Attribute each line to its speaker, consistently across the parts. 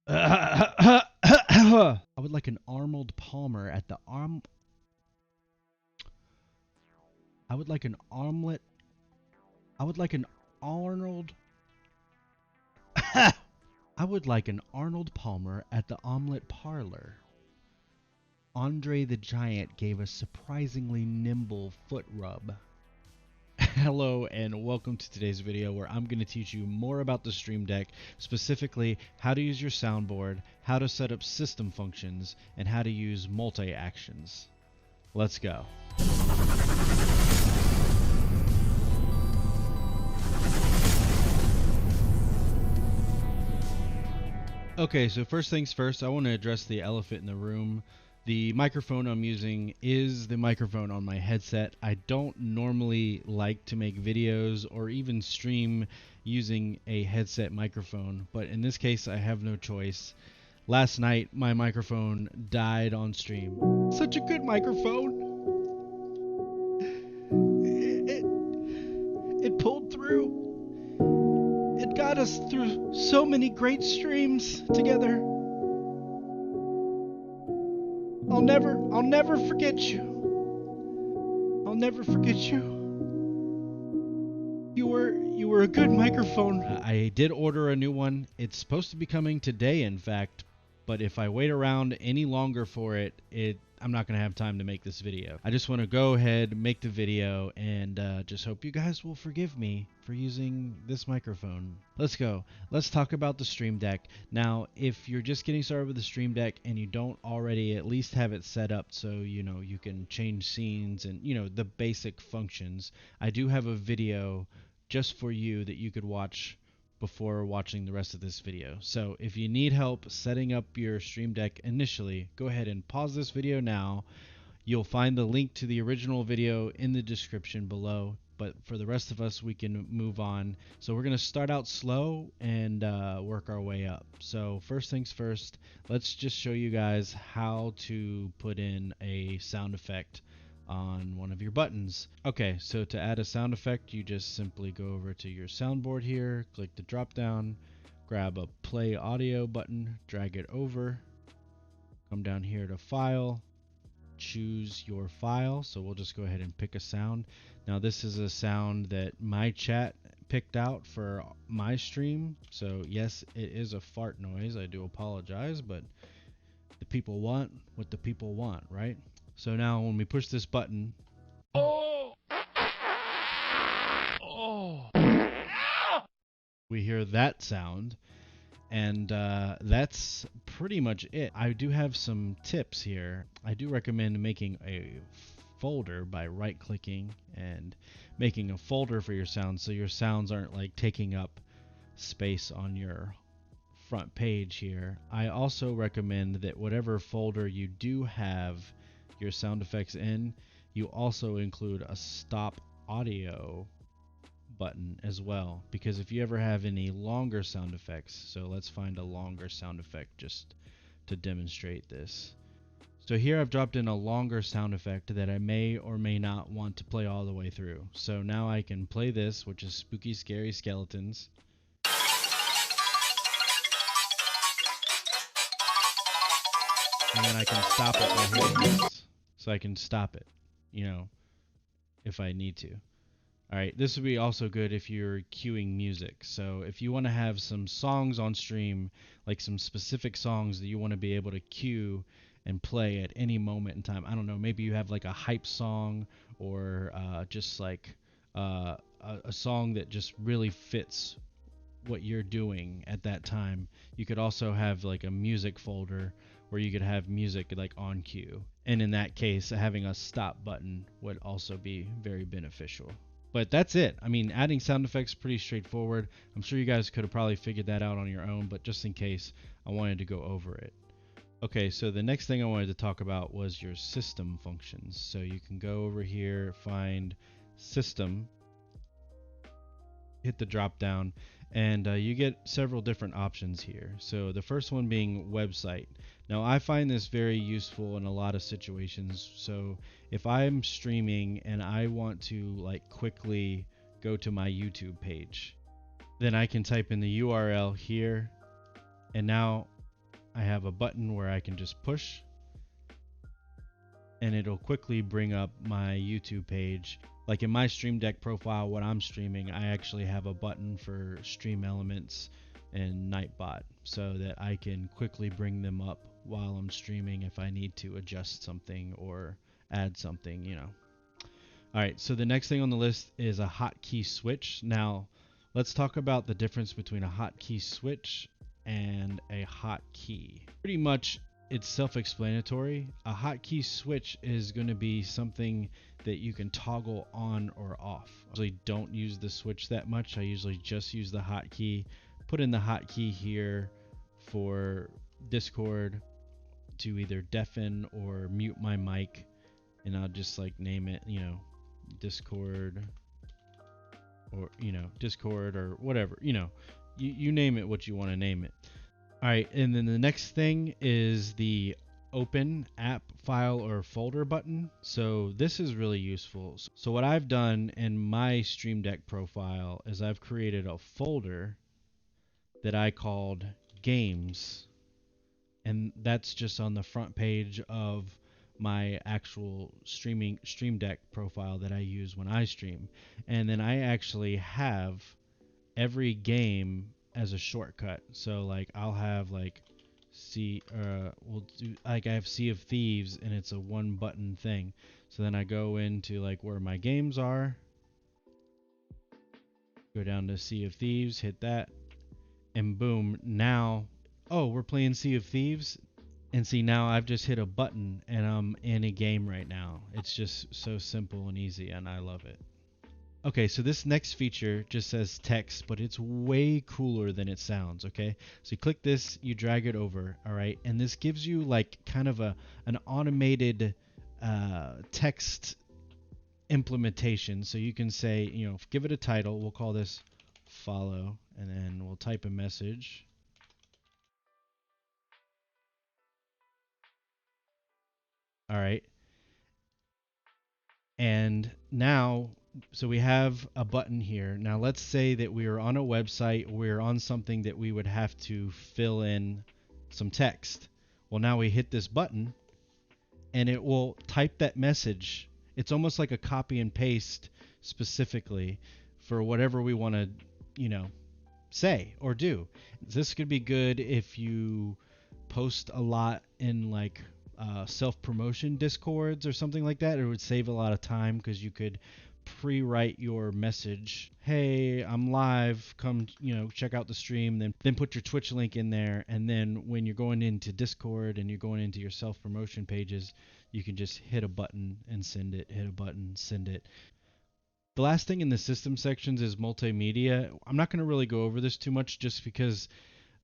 Speaker 1: I would like an Arnold Palmer at the arm. I would like an omelet. I would like an Arnold. I would like an Arnold Palmer at the omelet parlor. Andre the Giant gave a surprisingly nimble foot rub. Hello and welcome to today's video where I'm going to teach you more about the Stream Deck, specifically how to use your soundboard, how to set up system functions, and how to use multi-actions. Let's go. Okay, so first things first, I want to address the elephant in the room. The microphone I'm using is the microphone on my headset. I don't normally like to make videos or even stream using a headset microphone, but in this case I have no choice. Last night my microphone died on stream. Such a good microphone. It pulled through. It got us through so many great streams together. I'll never forget you. I'll never forget you. You were a good microphone. I did order a new one. It's supposed to be coming today, in fact, but if I wait around any longer for it, I'm not going to have time to make this video. I just want to go ahead, make the video, and just hope you guys will forgive me for using this microphone. Let's go. Let's talk about the Stream Deck. Now, if you're just getting started with the Stream Deck and you don't already at least have it set up so you can change scenes and the basic functions, I do have a video just for you that you could watch before watching the rest of this video. So if you need help setting up your Stream Deck initially, go ahead and pause this video now. You'll find the link to the original video in the description below, but for the rest of us, we can move on. So we're going to start out slow and work our way up. So first things first, let's just show you guys how to put in a sound effect on one of your buttons. Okay, so to add a sound effect, you just simply go over to your soundboard here, click the drop down, grab a play audio button, drag it over, come down here to file, choose your file. So we'll just go ahead and pick a sound. Now this is a sound that my chat picked out for my stream. So yes, it is a fart noise. I do apologize, but the people want what the people want, right? So now when we push this button, we hear that sound, and that's pretty much it. I do have some tips here. I do recommend making a folder by right-clicking and making a folder for your sounds so your sounds aren't like taking up space on your front page here. I also recommend that whatever folder you do have your sound effects in, you also include a stop audio button as well, because if you ever have any longer sound effects, so let's find a longer sound effect just to demonstrate this. So here I've dropped in a longer sound effect that I may or may not want to play all the way through. So now I can play this, which is spooky scary skeletons. And then I can stop it by hitting this. So I can stop it, if I need to. Alright, this would be also good if you're queuing music. So if you want to have some songs on stream, like some specific songs that you want to be able to queue and play at any moment in time. I don't know, maybe you have like a hype song or just like a song that just really fits what you're doing at that time. You could also have like a music folder where you could have music like on cue. And in that case, having a stop button would also be very beneficial. But that's it. I mean, adding sound effects is pretty straightforward. I'm sure you guys could have probably figured that out on your own, but just in case, I wanted to go over it. Okay, so the next thing I wanted to talk about was your system functions. So you can go over here, find system, hit the drop down, and you get several different options here. So the first one being website. Now I find this very useful in a lot of situations. So if I'm streaming and I want to like quickly go to my YouTube page, then I can type in the URL here, and now I have a button where I can just push and it'll quickly bring up my YouTube page. Like in my Stream Deck profile, when I'm streaming, I actually have a button for Stream Elements and Nightbot so that I can quickly bring them up while I'm streaming if I need to adjust something or add something, you know. All right, so the next thing on the list is a hotkey switch. Now, let's talk about the difference between a hotkey switch and a hotkey. Pretty much it's self-explanatory. A hotkey switch is going to be something that you can toggle on or off. I usually don't use the switch that much. I usually just use the hotkey. Put in the hotkey here for Discord to either deafen or mute my mic, and I'll just like name it, you know, Discord, or you know, Discord or whatever, you know, you name it what you want to name it. All right, and then the next thing is the open app file or folder button. So this is really useful. So what I've done in my Stream Deck profile is I've created a folder that I called games, and that's just on the front page of my actual Stream Deck profile that I use when I stream. And then I actually have every game as a shortcut. So like I'll have like we'll do like I have Sea of Thieves and it's a one button thing. So then I go into like where my games are, go down to Sea of Thieves, hit that, and boom, now, oh, we're playing Sea of Thieves. And see, now I've just hit a button and I'm in a game right now. It's just so simple and easy, and I love it. Okay, so this next feature just says text, but it's way cooler than it sounds, okay? So you click this, you drag it over, all right? And this gives you like kind of an automated text implementation. So you can say, you know, give it a title. We'll call this follow, and then we'll type a message. All right. And now, so we have a button here. Now let's say that we are on a website, we're on something that we would have to fill in some text. Well, now we hit this button and it will type that message. It's almost like a copy and paste specifically for whatever we want to, you know, say or do. This could be good if you post a lot in like self-promotion discords or something like that. It would save a lot of time because you could pre-write your message. Hey, I'm live. Come, you know, check out the stream. Then put your Twitch link in there. And then when you're going into Discord and you're going into your self-promotion pages, you can just hit a button and send it. Hit a button, send it. The last thing in the system sections is multimedia. I'm not going to really go over this too much just because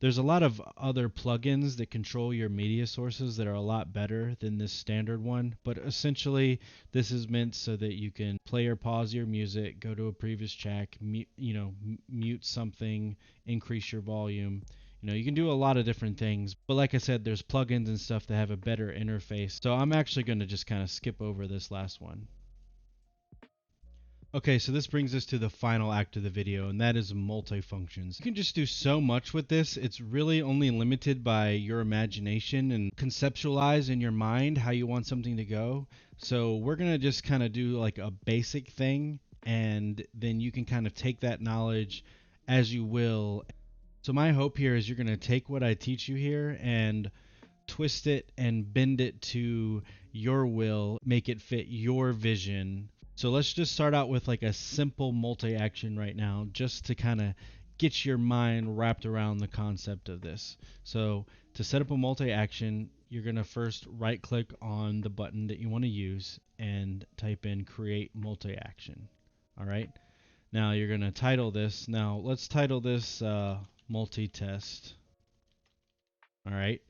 Speaker 1: there's a lot of other plugins that control your media sources that are a lot better than this standard one, but essentially this is meant so that you can play or pause your music, go to a previous track, mute something, increase your volume. You know, you can do a lot of different things, but like I said, there's plugins and stuff that have a better interface. So I'm actually going to just kind of skip over this last one. Okay, so this brings us to the final act of the video, and that is multifunctions. You can just do so much with this. It's really only limited by your imagination and conceptualize in your mind how you want something to go. So we're going to just kind of do like a basic thing, and then you can kind of take that knowledge as you will. So my hope here is you're going to take what I teach you here and twist it and bend it to your will, make it fit your vision. So let's just start out with like a simple multi-action right now, just to kind of get your mind wrapped around the concept of this. So to set up a multi-action, you're going to first right click on the button that you want to use and type in create multi-action. All right. Now you're going to title this. Now let's title this multi-test. All right.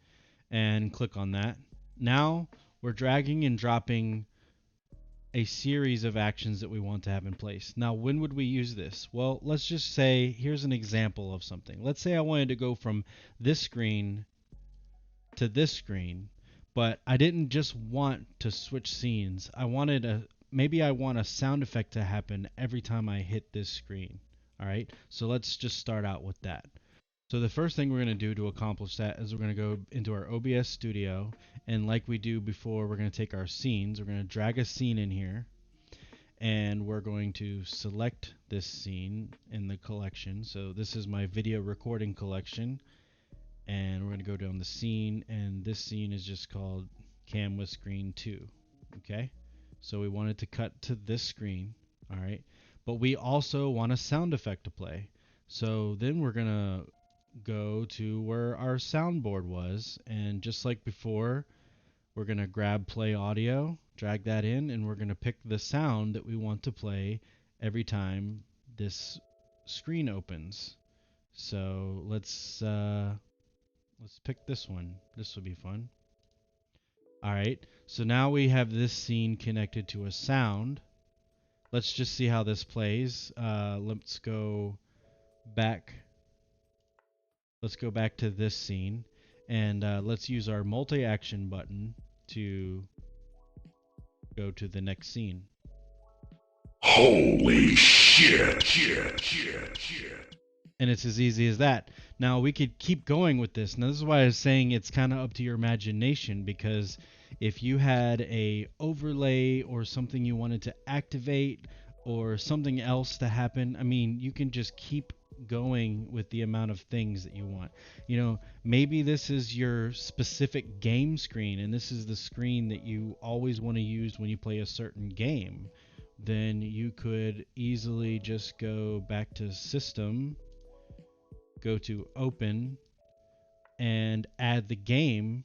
Speaker 1: And click on that. Now we're dragging and dropping a series of actions that we want to have in place. Now, when would we use this? Well, let's just say, here's an example of something. Let's say I wanted to go from this screen to this screen, but I didn't just want to switch scenes. Maybe I want a sound effect to happen every time I hit this screen. All right, so let's just start out with that. So the first thing we're going to do to accomplish that is we're going to go into our OBS studio, and like we do before, we're going to take our scenes. We're going to drag a scene in here, and we're going to select this scene in the collection. So this is my video recording collection, and we're going to go down the scene, and this scene is just called Cam with Screen 2. Okay, so we want it to cut to this screen. All right, but we also want a sound effect to play. So then we're going to go to where our soundboard was, and just like before, we're going to grab play audio, drag that in, and we're going to pick the sound that we want to play every time this screen opens. So let's pick this one. This will be fun. All right, so now we have this scene connected to a sound. Let's just see how this plays. Let's go back to this scene, and let's use our multi-action button to go to the next scene.
Speaker 2: Holy shit.
Speaker 1: And it's as easy as that. Now we could keep going with this. Now this is why I was saying it's kind of up to your imagination, because if you had a overlay or something you wanted to activate or something else to happen, I mean, you can just keep going with the amount of things that you want. You know, maybe this is your specific game screen, and this is the screen that you always want to use when you play a certain game. Then you could easily just go back to System, go to Open, and add the game,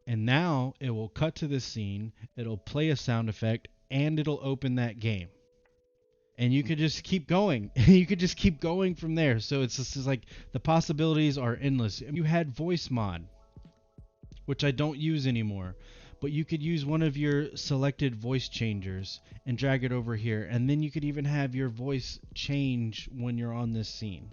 Speaker 1: and now it will cut to the scene, it'll play a sound effect, and it'll open that game. And you could just keep going. You could just keep going from there. So it's just like the possibilities are endless. You had voice mod, which I don't use anymore, but you could use one of your selected voice changers and drag it over here, and then you could even have your voice change when you're on this scene.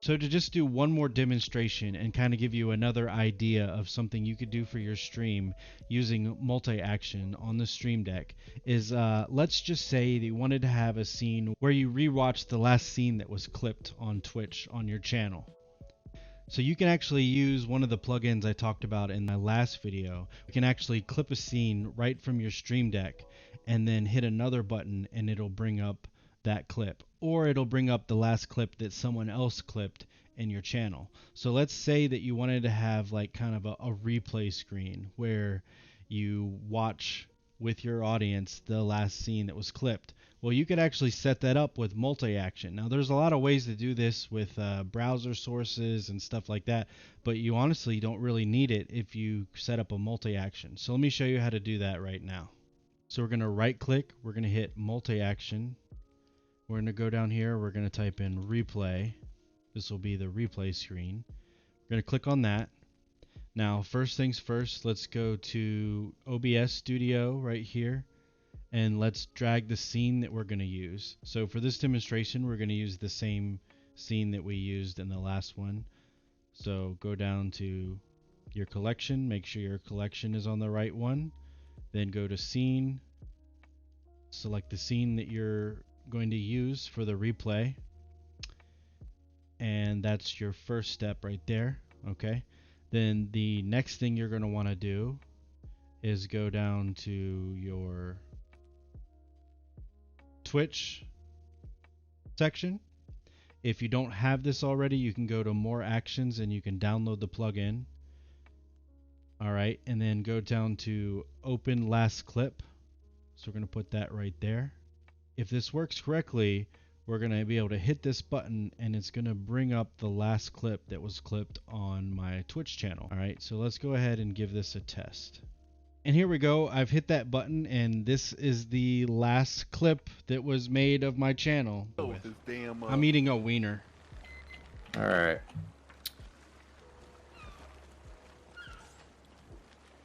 Speaker 1: So to just do one more demonstration and kind of give you another idea of something you could do for your stream using multi-action on the Stream Deck is let's just say that you wanted to have a scene where you rewatch the last scene that was clipped on Twitch on your channel. So you can actually use one of the plugins I talked about in my last video. You can actually clip a scene right from your Stream Deck and then hit another button and it'll bring up that clip, or it'll bring up the last clip that someone else clipped in your channel. So let's say that you wanted to have like kind of a replay screen where you watch with your audience the last scene that was clipped. Well, you could actually set that up with multi-action. Now there's a lot of ways to do this with browser sources and stuff like that, but you honestly don't really need it if you set up a multi-action. So let me show you how to do that right now. So we're going to right click, we're going to hit multi-action. We're going to go down here, we're going to type in replay. This will be the replay screen. We're going to click on that. Now, first things first, let's go to OBS Studio right here, and let's drag the scene that we're going to use. So for this demonstration, we're going to use the same scene that we used in the last one. So go down to your collection, make sure your collection is on the right one, then go to scene, select the scene that you're going to use for the replay, and that's your first step right there. Okay, then the next thing you're going to want to do is go down to your Twitch section. If you don't have this already, you can go to more actions and you can download the plugin. All right, and then go down to open last clip. So we're going to put that right there. If this works correctly, we're going to be able to hit this button and it's going to bring up the last clip that was clipped on my Twitch channel. All right, so let's go ahead and give this a test. And here we go. I've hit that button and this is the last clip that was made of my channel. I'm eating a wiener.
Speaker 3: All right.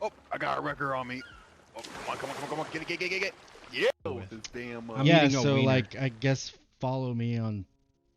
Speaker 4: Oh, I got a wrecker on me. Oh, come on, get it. Yeah.
Speaker 1: I'm eating a wiener. Like, I guess follow me on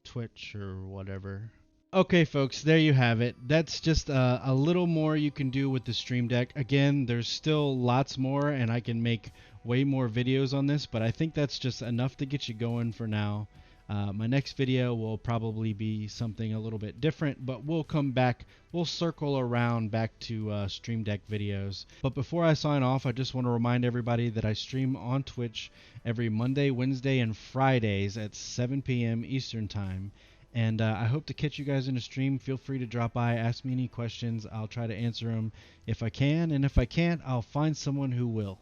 Speaker 1: Twitch or whatever. Okay, folks, there you have it. That's just a little more you can do with the Stream Deck. Again, there's still lots more, and I can make way more videos on this, but I think that's just enough to get you going for now. My next video will probably be something a little bit different, but we'll come back, we'll circle around back to Stream Deck videos. But before I sign off, I just want to remind everybody that I stream on Twitch every Monday, Wednesday, and Fridays at 7 p.m. Eastern Time. And I hope to catch you guys in a stream. Feel free to drop by, ask me any questions. I'll try to answer them if I can, and if I can't, I'll find someone who will.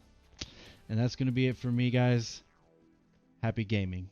Speaker 1: And that's going to be it for me, guys. Happy gaming.